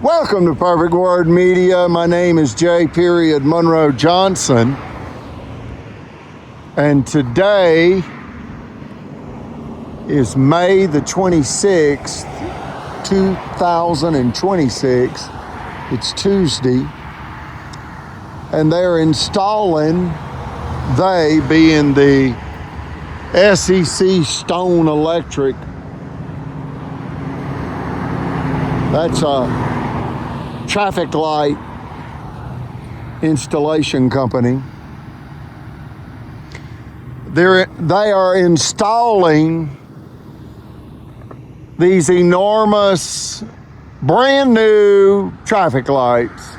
Welcome to Perfect Word Media. My name is J. Monroe Johnson. And today is May the 26th, 2026. It's Tuesday. And they're installing, they being the SEC Stone Electric. That's a traffic light installation company. They are installing these enormous brand new traffic lights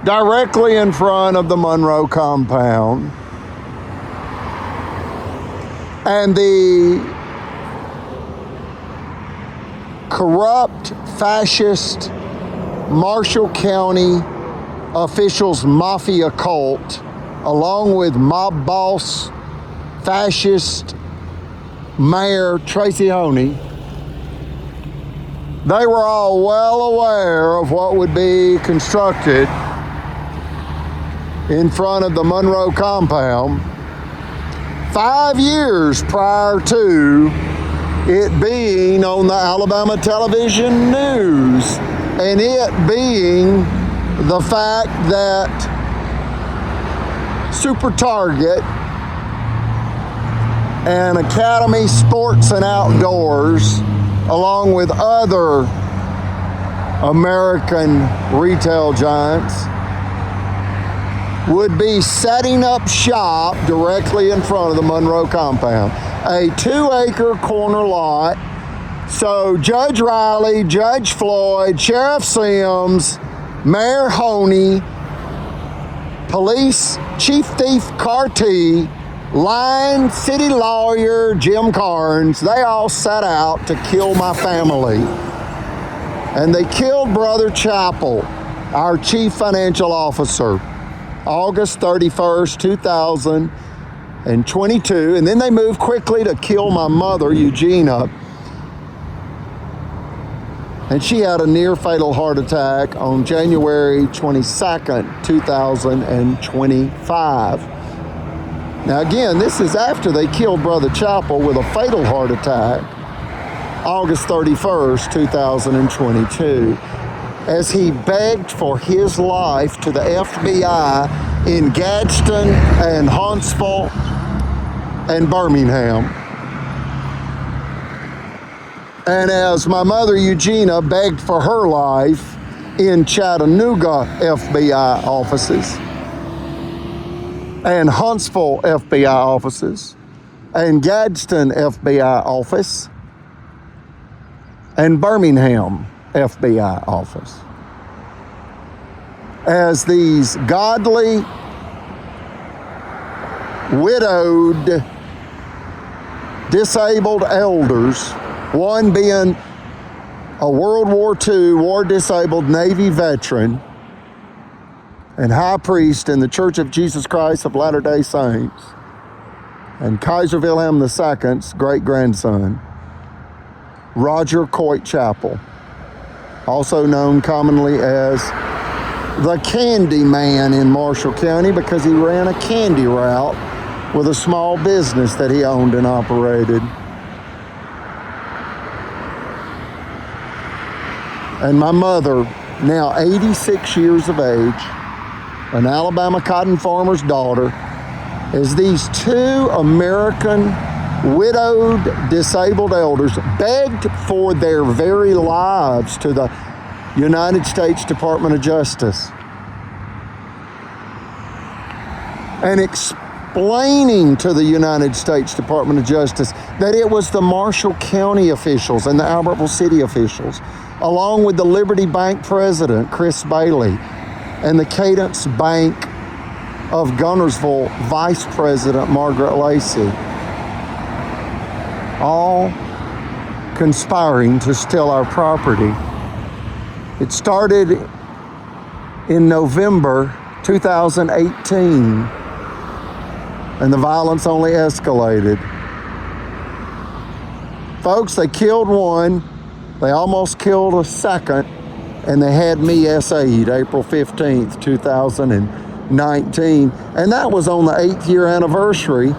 directly in front of the Monroe compound. And the corrupt fascist Marshall County officials mafia cult, along with mob boss fascist Mayor Tracy Honey, they were all well aware of what would be constructed in front of the Monroe compound 5 years prior to it being on the Alabama television news, and it being the fact that Super Target and Academy Sports and Outdoors, along with other American retail giants, would be setting up shop directly in front of the Monroe compound. A 2-acre corner lot. So Judge Riley, Judge Floyd, Sheriff Sims, Mayor Honey, Police Chief Thief Carty, Line City Lawyer Jim Carnes, they all set out to kill my family. And they killed Brother Chappell, our Chief Financial Officer, August 31st, 2022. And then they moved quickly to kill my mother, Eugenia. And she had a near-fatal heart attack on January 22nd, 2025. Now again, this is after they killed Brother Chappell with a fatal heart attack, August 31st, 2022, as he begged for his life to the FBI in Gadsden and Huntsville and Birmingham. And as my mother Eugenia begged for her life in Chattanooga FBI offices, and Huntsville FBI offices, and Gadsden FBI office, and Birmingham FBI office, as these godly, widowed, disabled elders, one being a World War II war-disabled Navy veteran and high priest in the Church of Jesus Christ of Latter-day Saints, and Kaiser Wilhelm II's great-grandson, Roger Coit Chappell, also known commonly as the Candy Man in Marshall County because he ran a candy route with a small business that he owned and operated. And my mother, now 86 years of age, an Alabama cotton farmer's daughter, as these two American widowed, disabled elders begged for their very lives to the United States Department of Justice, and explaining to the United States Department of Justice that it was the Marshall County officials and the Albertville City officials, along with the Liberty Bank president, Chris Bailey, and the Cadence Bank of Gunnersville vice president, Margaret Lacey, all conspiring to steal our property. It started in November 2018, and the violence only escalated. Folks, they killed one, they almost killed a second, and they had me essayed April 15th, 2019. And that was on the 8th year anniversary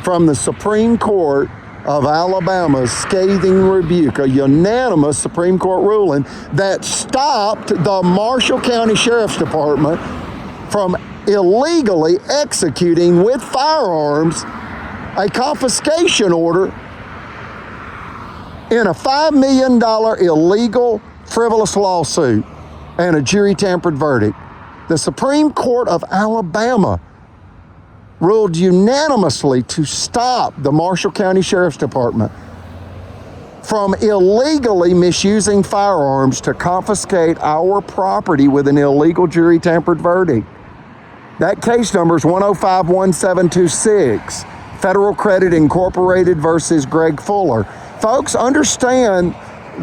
from the Supreme Court of Alabama's scathing rebuke, a unanimous Supreme Court ruling that stopped the Marshall County Sheriff's Department from illegally executing with firearms a confiscation order in a $5 million illegal frivolous lawsuit and a jury tampered verdict. The Supreme Court of Alabama ruled unanimously to stop the Marshall County Sheriff's Department from illegally misusing firearms to confiscate our property with an illegal jury tampered verdict. That case number is 1051726, Federal Credit Incorporated versus Greg Fuller. Folks, understand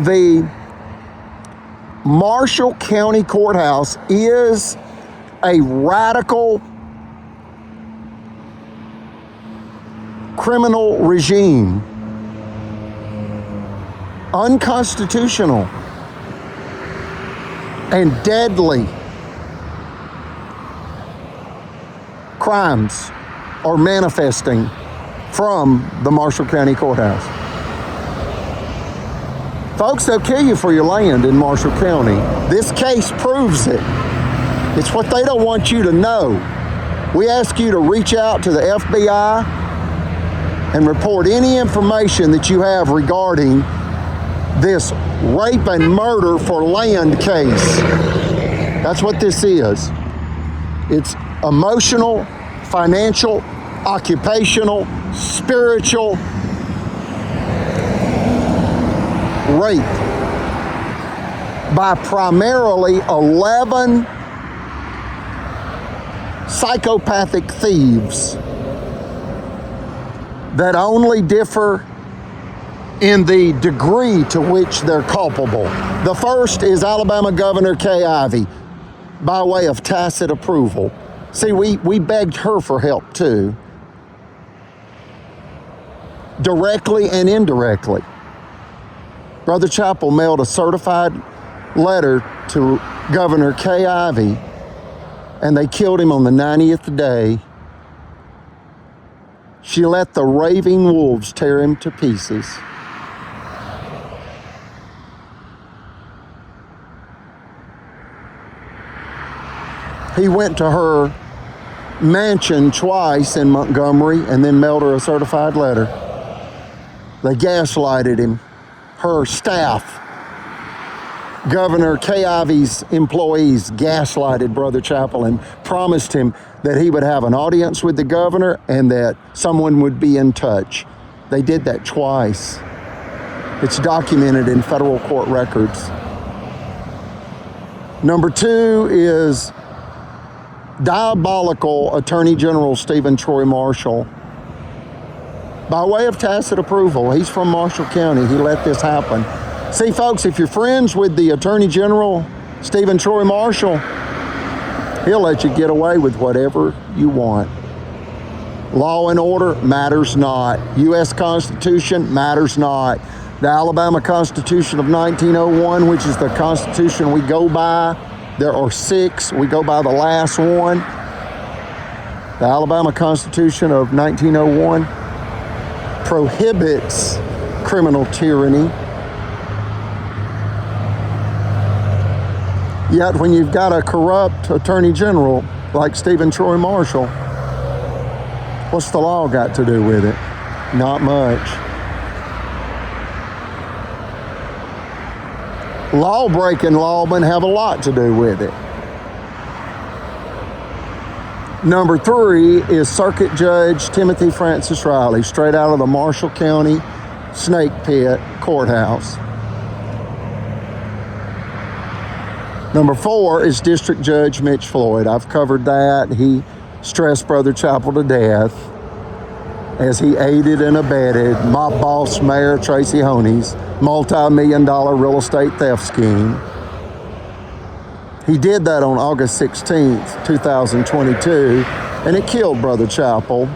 the Marshall County Courthouse is a radical criminal regime, unconstitutional and deadly crimes are manifesting from the Marshall County Courthouse. Folks, they'll kill you for your land in Marshall County. This case proves it. It's what they don't want you to know. We ask you to reach out to the FBI and report any information that you have regarding this rape and murder for land case. That's what this is. It's emotional, financial, occupational, spiritual rape by primarily 11 psychopathic thieves that only differ in the degree to which they're culpable. The first is Alabama Governor Kay Ivey, by way of tacit approval. See, we begged her for help too, directly and indirectly. Brother Chappell mailed a certified letter to Governor Kay Ivey, and they killed him on the 90th day. She let the raving wolves tear him to pieces. He went to her mansion twice in Montgomery and then mailed her a certified letter. They gaslighted him. Her staff, Governor Kay Ivey's employees, gaslighted Brother Chappell and promised him that he would have an audience with the governor and that someone would be in touch. They did that twice. It's documented in federal court records. Number two is diabolical Attorney General Stephen Troy Marshall. By way of tacit approval, he's from Marshall County. He let this happen. See, folks, if you're friends with the Attorney General Stephen Troy Marshall, he'll let you get away with whatever you want. Law and order matters not. U.S. Constitution matters not. The Alabama Constitution of 1901, which is the Constitution we go by, there are 6. We go by the last one. The Alabama Constitution of 1901 prohibits criminal tyranny. Yet when you've got a corrupt Attorney General like Stephen Troy Marshall, what's the law got to do with it? Not much. Law-breaking lawmen have a lot to do with it. Number 3 is Circuit Judge Timothy Francis Riley, straight out of the Marshall County Snake Pit Courthouse. Number 4 is District Judge Mitch Floyd. I've covered that. He stressed Brother Chappell to death as he aided and abetted mob boss Mayor Tracy Honey's multi-million-dollar real estate theft scheme. He did that on August 16th, 2022, and it killed Brother Chappell.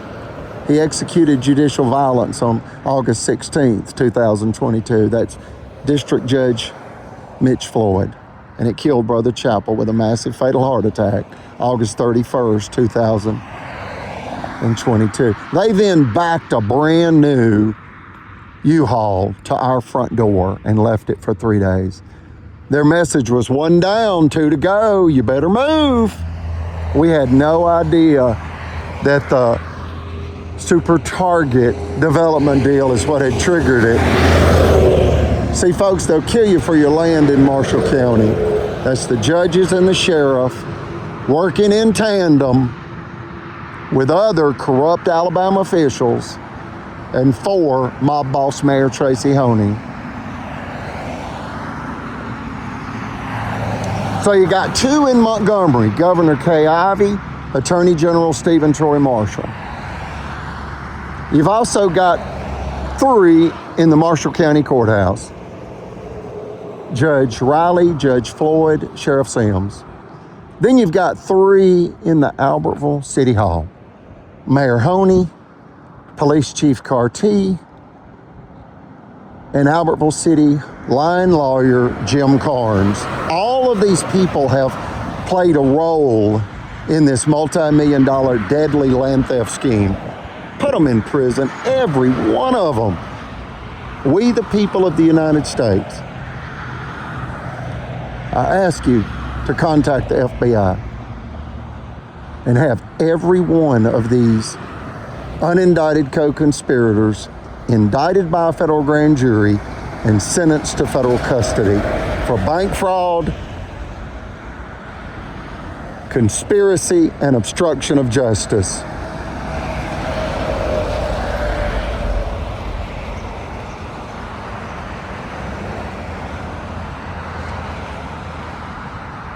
He executed judicial violence on August 16th, 2022. That's District Judge Mitch Floyd. And it killed Brother Chappell with a massive fatal heart attack, August 31st, 2022. They then backed a brand new U-Haul to our front door and left it for 3 days. Their message was 1 down, 2 to go, you better move. We had no idea that the Super Target development deal is what had triggered it. See, folks, they'll kill you for your land in Marshall County. That's the judges and the sheriff working in tandem with other corrupt Alabama officials and for mob boss Mayor Tracy Honey. So you got 2 in Montgomery, Governor Kay Ivey, Attorney General Stephen Troy Marshall. You've also got 3 in the Marshall County Courthouse. Judge Riley, Judge Floyd, Sheriff Sims. Then you've got 3 in the Albertville City Hall. Mayor Honey, Police Chief Carty, and Albertville City line lawyer Jim Carnes. All of these people have played a role in this multi-million-dollar deadly land theft scheme. Put them in prison, every one of them. We, the people of the United States. I ask you to contact the FBI and have every one of these unindicted co-conspirators indicted by a federal grand jury and sentenced to federal custody for bank fraud, conspiracy, and obstruction of justice.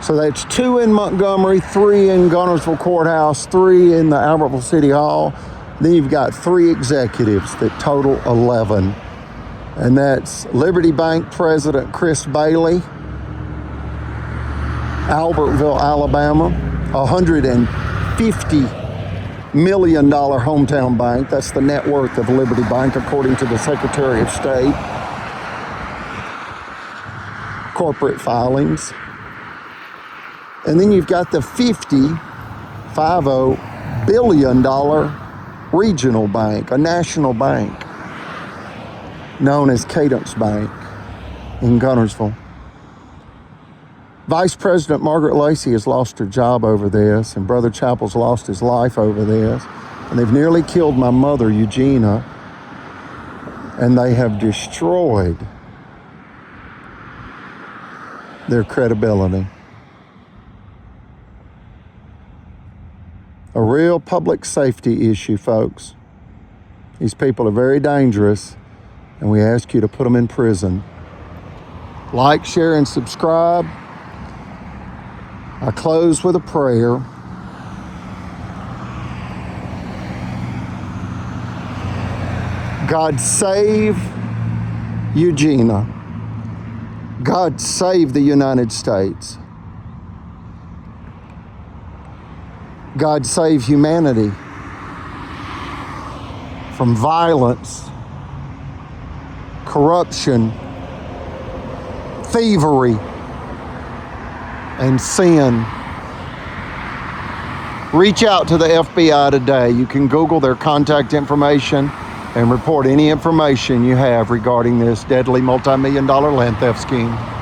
So that's 2 in Montgomery, 3 in Gunnersville Courthouse, 3 in the Albertville City Hall. Then you've got 3 executives that total 11. And that's Liberty Bank President Chris Bailey, Albertville, Alabama, $150 million hometown bank. That's the net worth of Liberty Bank, according to the Secretary of State. Corporate filings. And then you've got the $50 billion regional bank, a national bank known as Cadence Bank in Gunnersville. Vice President Margaret Lacey has lost her job over this, and Brother Chappell's lost his life over this. And they've nearly killed my mother, Eugenia, and they have destroyed their credibility. A real public safety issue, folks. These people are very dangerous, and we ask you to put them in prison. Like, share, and subscribe. I close with a prayer. God save Eugenia. God save the United States. God save humanity from violence, corruption, thievery, and sin. Reach out to the FBI today. You can Google their contact information and report any information you have regarding this deadly multi-million-dollar land theft scheme.